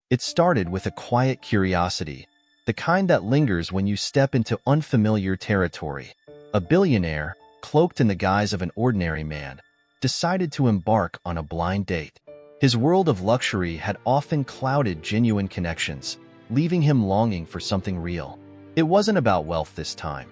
It started with a quiet curiosity, the kind that lingers when you step into unfamiliar territory. A billionaire, cloaked in the guise of an ordinary man, decided to embark on a blind date. His world of luxury had often clouded genuine connections, leaving him longing for something real. It wasn't about wealth this time.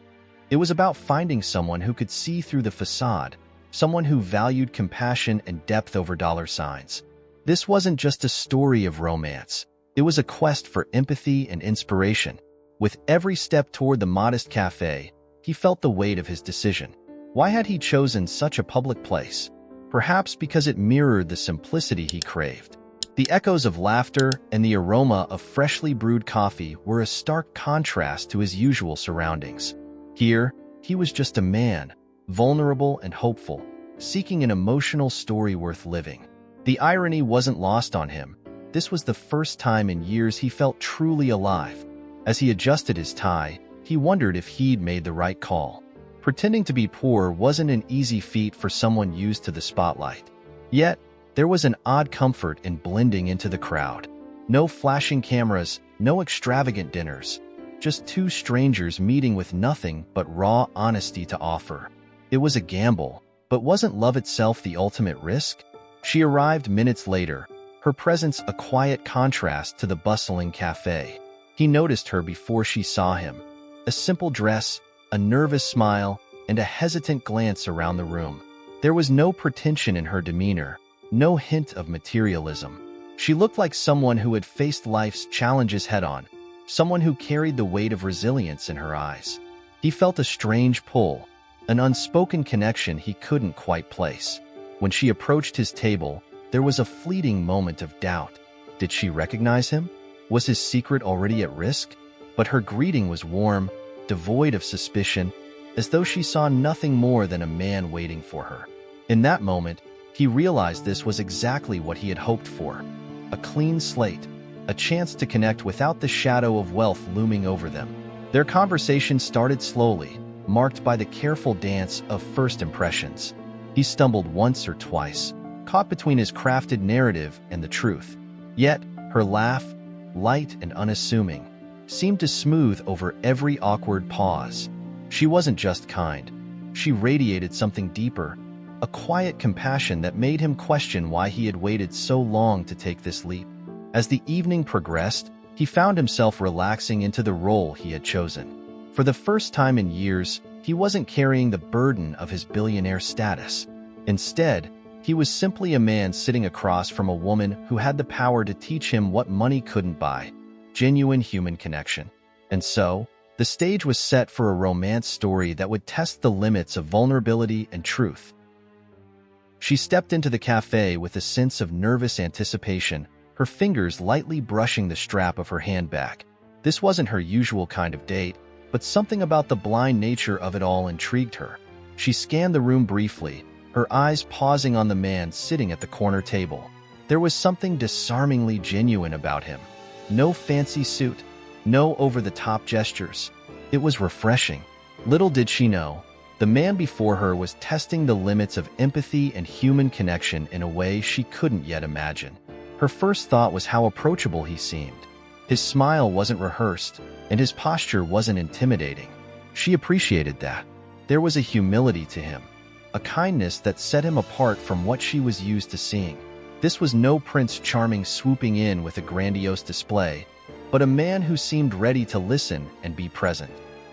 It was about finding someone who could see through the facade, someone who valued compassion and depth over dollar signs. This wasn't just a story of romance. It was a quest for empathy and inspiration. With every step toward the modest cafe, he felt the weight of his decision. Why had he chosen such a public place? Perhaps because it mirrored the simplicity he craved. The echoes of laughter and the aroma of freshly brewed coffee were a stark contrast to his usual surroundings. Here, he was just a man, vulnerable and hopeful, seeking an emotional story worth living. The irony wasn't lost on him. This was the first time in years he felt truly alive. As he adjusted his tie, he wondered if he'd made the right call. Pretending to be poor wasn't an easy feat for someone used to the spotlight. Yet, there was an odd comfort in blending into the crowd. No flashing cameras, no extravagant dinners. Just two strangers meeting with nothing but raw honesty to offer. It was a gamble, but wasn't love itself the ultimate risk? She arrived minutes later, her presence a quiet contrast to the bustling cafe. He noticed her before she saw him. A simple dress, a nervous smile, and a hesitant glance around the room. There was no pretension in her demeanor, no hint of materialism. She looked like someone who had faced life's challenges head-on, someone who carried the weight of resilience in her eyes. He felt a strange pull, an unspoken connection he couldn't quite place. When she approached his table, there was a fleeting moment of doubt. Did she recognize him? Was his secret already at risk? But her greeting was warm, devoid of suspicion, as though she saw nothing more than a man waiting for her. In that moment, he realized this was exactly what he had hoped for. A clean slate, a chance to connect without the shadow of wealth looming over them. Their conversation started slowly, marked by the careful dance of first impressions. He stumbled once or twice, caught between his crafted narrative and the truth. Yet, her laugh, light and unassuming, seemed to smooth over every awkward pause. She wasn't just kind. She radiated something deeper, a quiet compassion that made him question why he had waited so long to take this leap. As the evening progressed, he found himself relaxing into the role he had chosen. For the first time in years, he wasn't carrying the burden of his billionaire status. Instead, he was simply a man sitting across from a woman who had the power to teach him what money couldn't buy: genuine human connection. And so, the stage was set for a romance story that would test the limits of vulnerability and truth. She stepped into the cafe with a sense of nervous anticipation, her fingers lightly brushing the strap of her handbag. This wasn't her usual kind of date, but something about the blind nature of it all intrigued her. She scanned the room briefly, her eyes pausing on the man sitting at the corner table. There was something disarmingly genuine about him. No fancy suit, no over-the-top gestures. It was refreshing. Little did she know, the man before her was testing the limits of empathy and human connection in a way she couldn't yet imagine. Her first thought was how approachable he seemed. His smile wasn't rehearsed, and his posture wasn't intimidating. She appreciated that. There was a humility to him, a kindness that set him apart from what she was used to seeing. This was no Prince Charming swooping in with a grandiose display, but a man who seemed ready to listen and be present.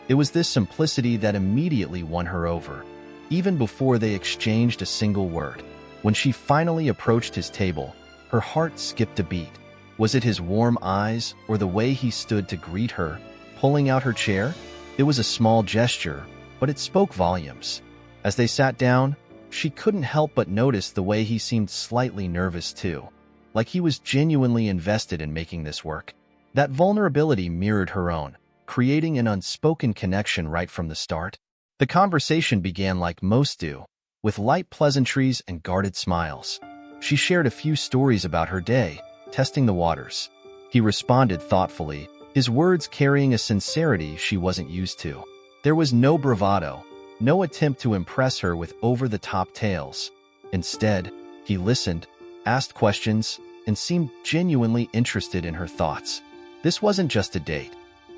It was this simplicity that immediately won her over, even before they exchanged a single word. When she finally approached his table, her heart skipped a beat. Was it his warm eyes or the way he stood to greet her, pulling out her chair? It was a small gesture, but it spoke volumes. As they sat down, she couldn't help but notice the way he seemed slightly nervous too, like he was genuinely invested in making this work. That vulnerability mirrored her own, creating an unspoken connection right from the start. The conversation began like most do, with light pleasantries and guarded smiles. She shared a few stories about her day, testing the waters. He responded thoughtfully, his words carrying a sincerity she wasn't used to. There was no bravado, no attempt to impress her with over-the-top tales. Instead, he listened, asked questions, and seemed genuinely interested in her thoughts. This wasn't just a date.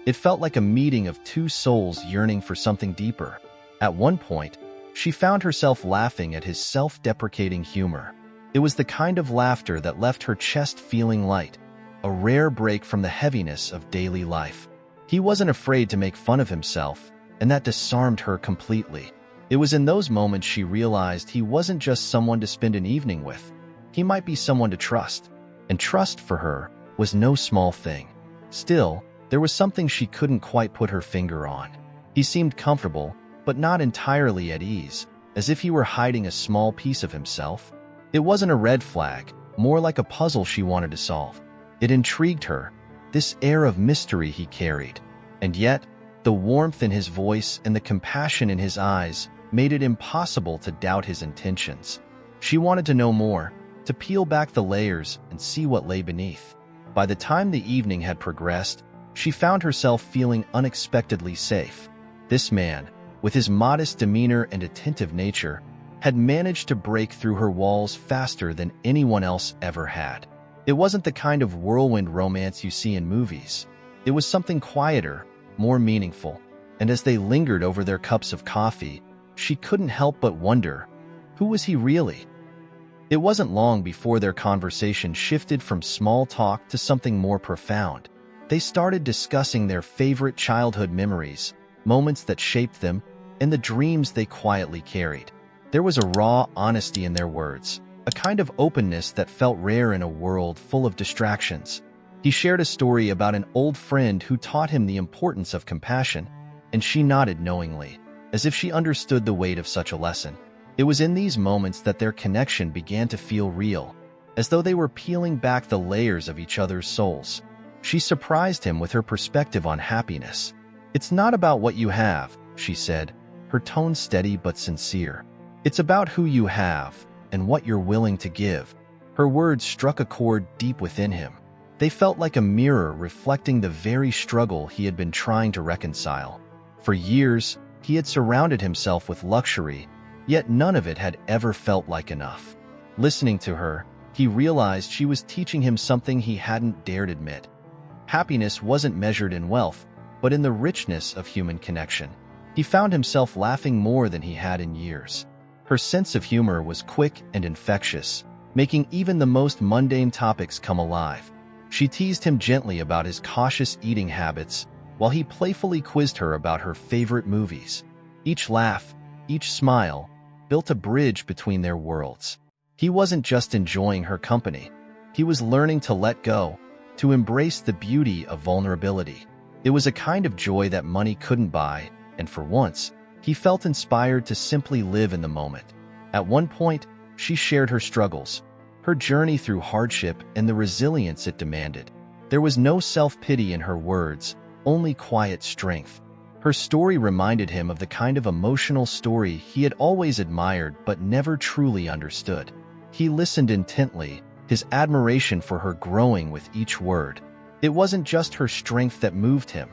It felt like a meeting of two souls yearning for something deeper. At one point, she found herself laughing at his self-deprecating humor. It was the kind of laughter that left her chest feeling light, a rare break from the heaviness of daily life. He wasn't afraid to make fun of himself, and that disarmed her completely. It was in those moments she realized he wasn't just someone to spend an evening with. He might be someone to trust, and trust for her was no small thing. Still, there was something she couldn't quite put her finger on. He seemed comfortable, but not entirely at ease, as if he were hiding a small piece of himself. It wasn't a red flag, more like a puzzle she wanted to solve. It intrigued her, this air of mystery he carried. And yet, the warmth in his voice and the compassion in his eyes made it impossible to doubt his intentions. She wanted to know more, to peel back the layers and see what lay beneath. By the time the evening had progressed, she found herself feeling unexpectedly safe. This man, with his modest demeanor and attentive nature, had managed to break through her walls faster than anyone else ever had. It wasn't the kind of whirlwind romance you see in movies. It was something quieter, more meaningful, and as they lingered over their cups of coffee, she couldn't help but wonder, who was he really? It wasn't long before their conversation shifted from small talk to something more profound. They started discussing their favorite childhood memories, moments that shaped them, and the dreams they quietly carried. There was a raw honesty in their words, a kind of openness that felt rare in a world full of distractions. He shared a story about an old friend who taught him the importance of compassion, and she nodded knowingly, as if she understood the weight of such a lesson. It was in these moments that their connection began to feel real, as though they were peeling back the layers of each other's souls. She surprised him with her perspective on happiness. "It's not about what you have," she said, her tone steady but sincere. "It's about who you have and what you're willing to give." Her words struck a chord deep within him. They felt like a mirror reflecting the very struggle he had been trying to reconcile. For years, he had surrounded himself with luxury, yet none of it had ever felt like enough. Listening to her, he realized she was teaching him something he hadn't dared admit. Happiness wasn't measured in wealth, but in the richness of human connection. He found himself laughing more than he had in years. Her sense of humor was quick and infectious, making even the most mundane topics come alive. She teased him gently about his cautious eating habits, while he playfully quizzed her about her favorite movies. Each laugh, each smile, built a bridge between their worlds. He wasn't just enjoying her company. He was learning to let go, to embrace the beauty of vulnerability. It was a kind of joy that money couldn't buy, and for once, he felt inspired to simply live in the moment. At one point, she shared her struggles, her journey through hardship and the resilience it demanded. There was no self-pity in her words, only quiet strength. Her story reminded him of the kind of emotional story he had always admired but never truly understood. He listened intently, his admiration for her growing with each word. It wasn't just her strength that moved him.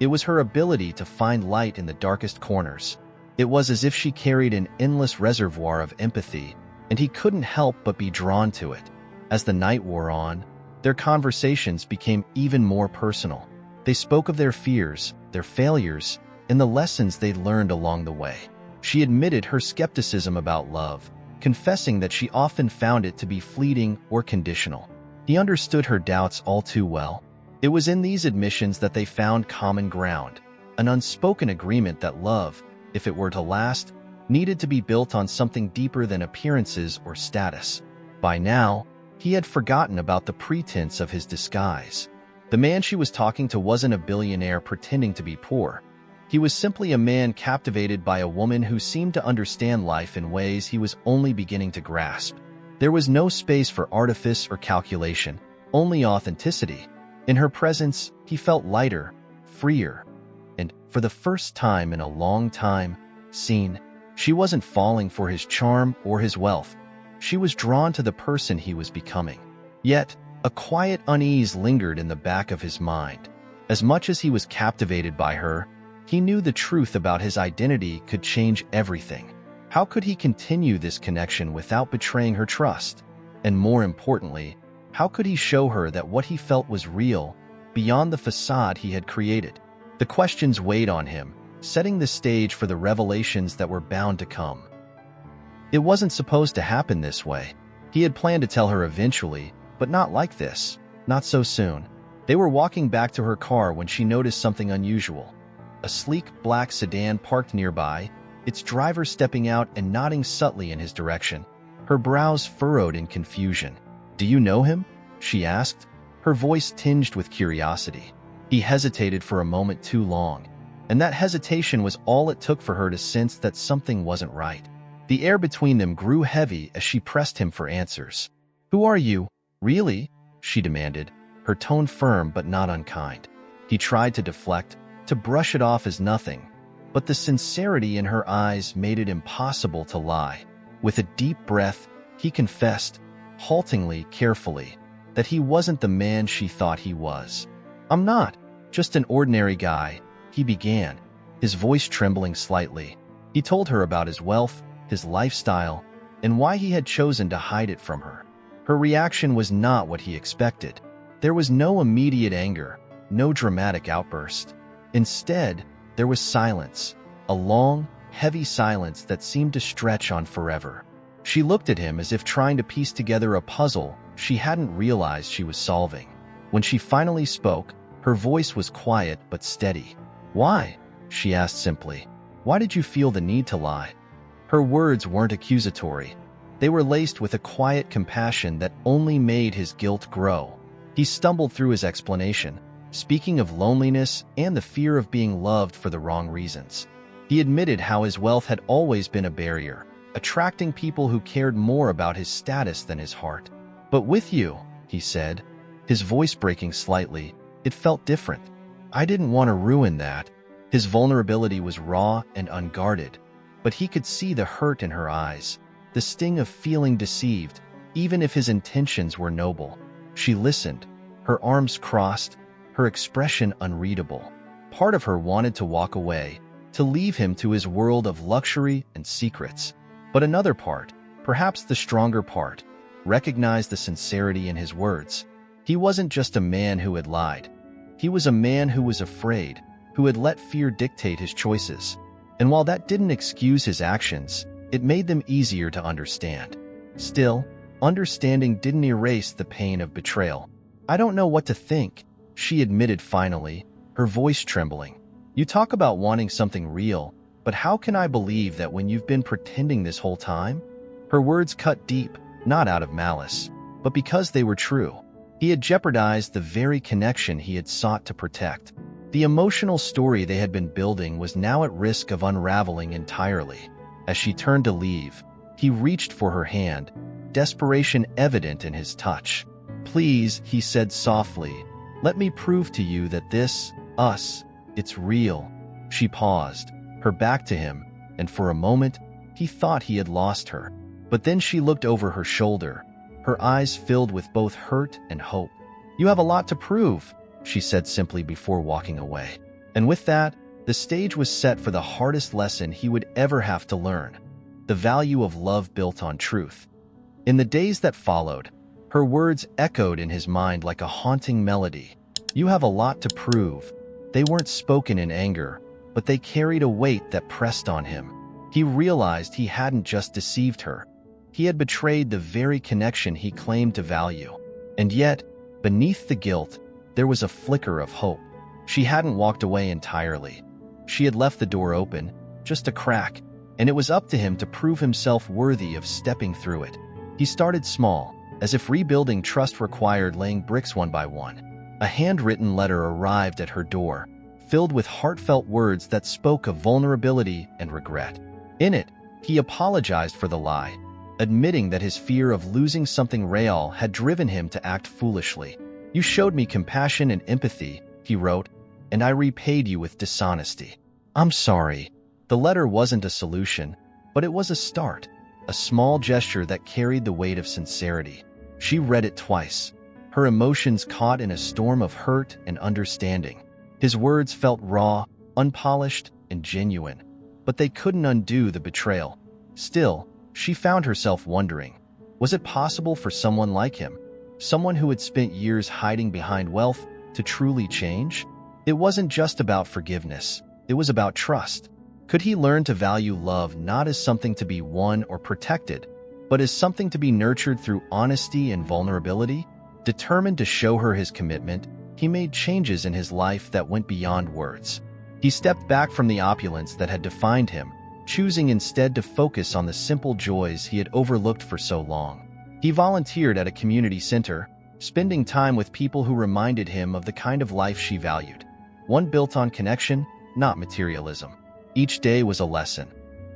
It was her ability to find light in the darkest corners. It was as if she carried an endless reservoir of empathy, and he couldn't help but be drawn to it. As the night wore on, their conversations became even more personal. They spoke of their fears, their failures, and the lessons they'd learned along the way. She admitted her skepticism about love, confessing that she often found it to be fleeting or conditional. He understood her doubts all too well. It was in these admissions that they found common ground, an unspoken agreement that love, if it were to last, needed to be built on something deeper than appearances or status. By now, he had forgotten about the pretense of his disguise. The man she was talking to wasn't a billionaire pretending to be poor. He was simply a man captivated by a woman who seemed to understand life in ways he was only beginning to grasp. There was no space for artifice or calculation, only authenticity. In her presence, he felt lighter, freer, and, for the first time in a long time, seen. She wasn't falling for his charm or his wealth. She was drawn to the person he was becoming. Yet, a quiet unease lingered in the back of his mind. As much as he was captivated by her, he knew the truth about his identity could change everything. How could he continue this connection without betraying her trust? And more importantly, How could he show her that what he felt was real, beyond the facade he had created? The questions weighed on him, setting the stage for the revelations that were bound to come. It wasn't supposed to happen this way. He had planned to tell her eventually, but not like this, not so soon. They were walking back to her car when she noticed something unusual. A sleek black sedan parked nearby, its driver stepping out and nodding subtly in his direction. Her brows furrowed in confusion. "Do you know him?" she asked, her voice tinged with curiosity. He hesitated for a moment too long, and that hesitation was all it took for her to sense that something wasn't right. The air between them grew heavy as she pressed him for answers. "Who are you, really?" she demanded, her tone firm but not unkind. He tried to deflect, to brush it off as nothing, but the sincerity in her eyes made it impossible to lie. With a deep breath, he confessed, haltingly, carefully, that he wasn't the man she thought he was. "I'm not, just an ordinary guy," he began, his voice trembling slightly. He told her about his wealth, his lifestyle, and why he had chosen to hide it from her. Her reaction was not what he expected. There was no immediate anger, no dramatic outburst. Instead, there was silence, a long, heavy silence that seemed to stretch on forever. She looked at him as if trying to piece together a puzzle she hadn't realized she was solving. When she finally spoke, her voice was quiet but steady. "Why?" she asked simply. "Why did you feel the need to lie?" Her words weren't accusatory. They were laced with a quiet compassion that only made his guilt grow. He stumbled through his explanation, speaking of loneliness and the fear of being loved for the wrong reasons. He admitted how his wealth had always been a barrier, attracting people who cared more about his status than his heart. "But with you," he said, his voice breaking slightly, "it felt different. I didn't want to ruin that." His vulnerability was raw and unguarded, but he could see the hurt in her eyes, the sting of feeling deceived, even if his intentions were noble. She listened, her arms crossed, her expression unreadable. Part of her wanted to walk away, to leave him to his world of luxury and secrets. But another part, perhaps the stronger part, recognized the sincerity in his words. He wasn't just a man who had lied. He was a man who was afraid, who had let fear dictate his choices. And while that didn't excuse his actions, it made them easier to understand. Still, understanding didn't erase the pain of betrayal. "I don't know what to think," she admitted finally, her voice trembling. "You talk about wanting something real, but how can I believe that when you've been pretending this whole time?" Her words cut deep, not out of malice, but because they were true. He had jeopardized the very connection he had sought to protect. The emotional story they had been building was now at risk of unraveling entirely. As she turned to leave, he reached for her hand, desperation evident in his touch. "Please," he said softly, "let me prove to you that this, us, it's real." She paused, her back to him, and for a moment, he thought he had lost her. But then she looked over her shoulder, her eyes filled with both hurt and hope. "You have a lot to prove," she said simply before walking away. And with that, the stage was set for the hardest lesson he would ever have to learn: the value of love built on truth. In the days that followed, her words echoed in his mind like a haunting melody. "You have a lot to prove." They weren't spoken in anger, but they carried a weight that pressed on him. He realized he hadn't just deceived her. He had betrayed the very connection he claimed to value. And yet, beneath the guilt, there was a flicker of hope. She hadn't walked away entirely. She had left the door open, just a crack, and it was up to him to prove himself worthy of stepping through it. He started small, as if rebuilding trust required laying bricks one by one. A handwritten letter arrived at her door, filled with heartfelt words that spoke of vulnerability and regret. In it, he apologized for the lie, admitting that his fear of losing something real had driven him to act foolishly. "You showed me compassion and empathy," he wrote, "and I repaid you with dishonesty. I'm sorry." The letter wasn't a solution, but it was a start, a small gesture that carried the weight of sincerity. She read it twice, her emotions caught in a storm of hurt and understanding. His words felt raw, unpolished, and genuine, but they couldn't undo the betrayal. Still, she found herself wondering, was it possible for someone like him, someone who had spent years hiding behind wealth, to truly change? It wasn't just about forgiveness. It was about trust. Could he learn to value love not as something to be won or protected, but as something to be nurtured through honesty and vulnerability? Determined to show her his commitment, he made changes in his life that went beyond words. He stepped back from the opulence that had defined him, choosing instead to focus on the simple joys he had overlooked for so long. He volunteered at a community center, spending time with people who reminded him of the kind of life she valued, one built on connection, not materialism. Each day was a lesson,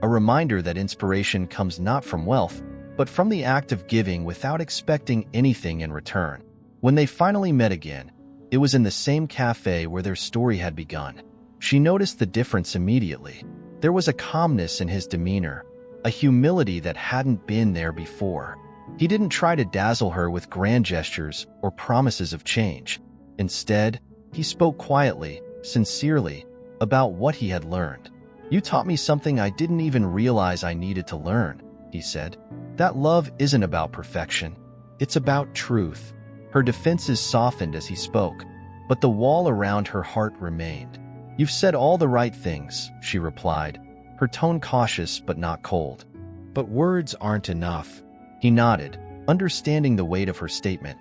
a reminder that inspiration comes not from wealth, but from the act of giving without expecting anything in return. When they finally met again, it was in the same cafe where their story had begun. She noticed the difference immediately. There was a calmness in his demeanor, a humility that hadn't been there before. He didn't try to dazzle her with grand gestures or promises of change. Instead, he spoke quietly, sincerely, about what he had learned. "You taught me something I didn't even realize I needed to learn," he said. "That love isn't about perfection. It's about truth." Her defenses softened as he spoke, but the wall around her heart remained. "You've said all the right things," she replied, her tone cautious but not cold. "But words aren't enough." He nodded, understanding the weight of her statement.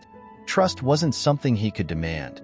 Trust wasn't something he could demand.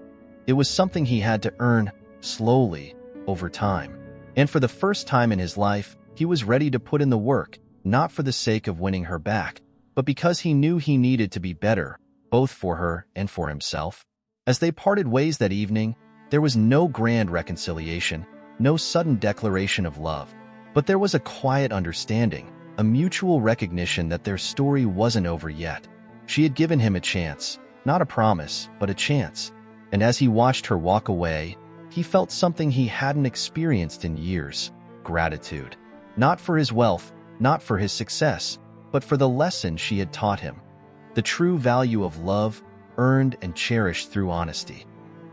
It was something he had to earn, slowly, over time. And for the first time in his life, he was ready to put in the work, not for the sake of winning her back, but because he knew he needed to be better, both for her and for himself. As they parted ways that evening, there was no grand reconciliation, no sudden declaration of love, but there was a quiet understanding, a mutual recognition that their story wasn't over yet. She had given him a chance, not a promise, but a chance. And as he watched her walk away, he felt something he hadn't experienced in years: gratitude. Not for his wealth, not for his success, but for the lesson she had taught him. The true value of love, earned and cherished through honesty.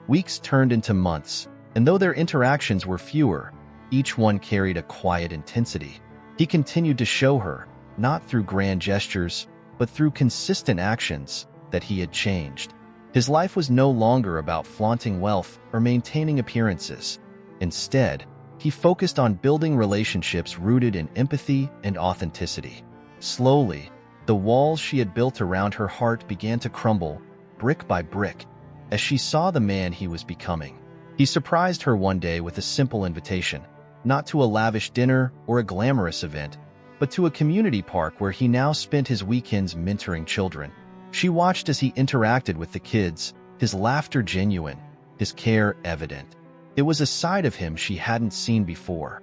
Weeks turned into months, and though their interactions were fewer, each one carried a quiet intensity. He continued to show her, not through grand gestures, but through consistent actions, that he had changed. His life was no longer about flaunting wealth or maintaining appearances. Instead, he focused on building relationships rooted in empathy and authenticity. Slowly, the walls she had built around her heart began to crumble, brick by brick, as she saw the man he was becoming. He surprised her one day with a simple invitation, not to a lavish dinner or a glamorous event, but to a community park where he now spent his weekends mentoring children. She watched as he interacted with the kids, his laughter genuine, his care evident. It was a side of him she hadn't seen before.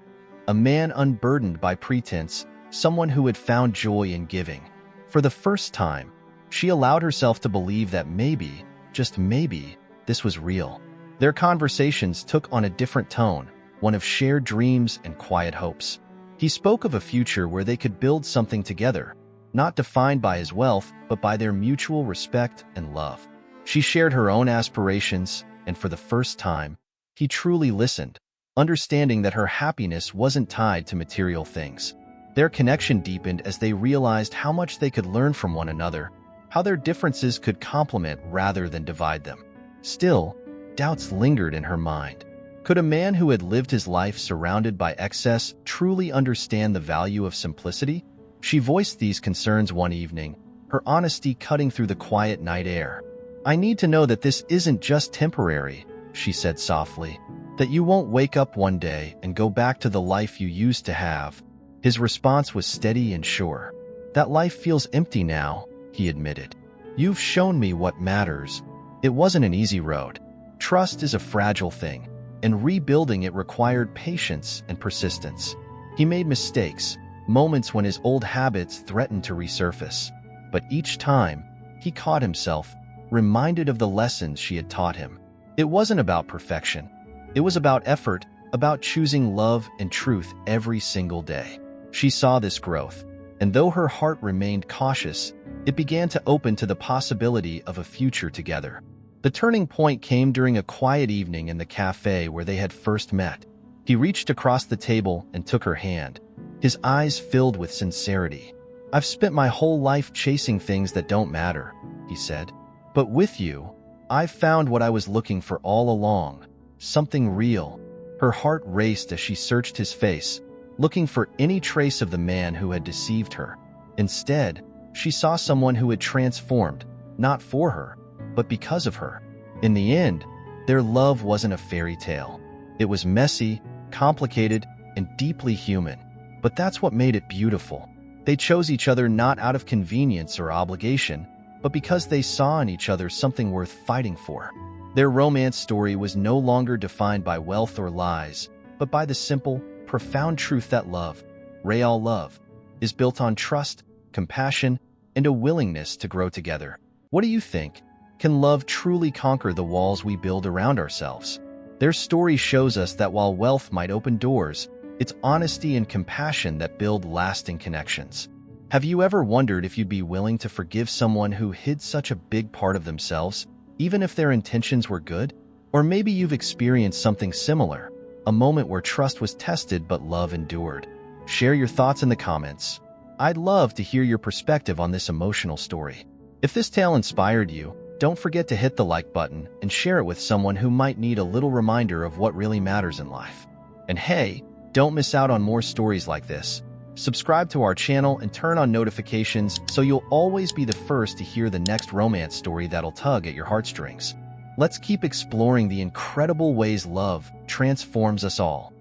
A man unburdened by pretense, someone who had found joy in giving. For the first time, she allowed herself to believe that maybe, just maybe, this was real. Their conversations took on a different tone, one of shared dreams and quiet hopes. He spoke of a future where they could build something together, not defined by his wealth, but by their mutual respect and love. She shared her own aspirations, and for the first time, he truly listened, understanding that her happiness wasn't tied to material things. Their connection deepened as they realized how much they could learn from one another, how their differences could complement rather than divide them. Still, doubts lingered in her mind. Could a man who had lived his life surrounded by excess truly understand the value of simplicity? She voiced these concerns one evening, her honesty cutting through the quiet night air. "I need to know that this isn't just temporary," she said softly, "that you won't wake up one day and go back to the life you used to have." His response was steady and sure. "That life feels empty now," he admitted. "You've shown me what matters." It wasn't an easy road. Trust is a fragile thing, and rebuilding it required patience and persistence. He made mistakes, moments when his old habits threatened to resurface. But each time, he caught himself, reminded of the lessons she had taught him. It wasn't about perfection. It was about effort, about choosing love and truth every single day. She saw this growth, and though her heart remained cautious, it began to open to the possibility of a future together. The turning point came during a quiet evening in the cafe where they had first met. He reached across the table and took her hand, his eyes filled with sincerity. "I've spent my whole life chasing things that don't matter," he said. But with you, I found what I was looking for all along, something real. Her heart raced as she searched his face, looking for any trace of the man who had deceived her. Instead, she saw someone who had transformed, not for her, but because of her. In the end, their love wasn't a fairy tale. It was messy, complicated, and deeply human. But that's what made it beautiful. They chose each other not out of convenience or obligation, but because they saw in each other something worth fighting for. Their romance story was no longer defined by wealth or lies, but by the simple, profound truth that love, real love, is built on trust, compassion, and a willingness to grow together. What do you think? Can love truly conquer the walls we build around ourselves? Their story shows us that while wealth might open doors, it's honesty and compassion that build lasting connections. Have you ever wondered if you'd be willing to forgive someone who hid such a big part of themselves, even if their intentions were good? Or maybe you've experienced something similar, a moment where trust was tested but love endured. Share your thoughts in the comments. I'd love to hear your perspective on this emotional story. If this tale inspired you, don't forget to hit the like button and share it with someone who might need a little reminder of what really matters in life. And hey, don't miss out on more stories like this. Subscribe to our channel and turn on notifications so you'll always be the first to hear the next romance story that'll tug at your heartstrings. Let's keep exploring the incredible ways love transforms us all.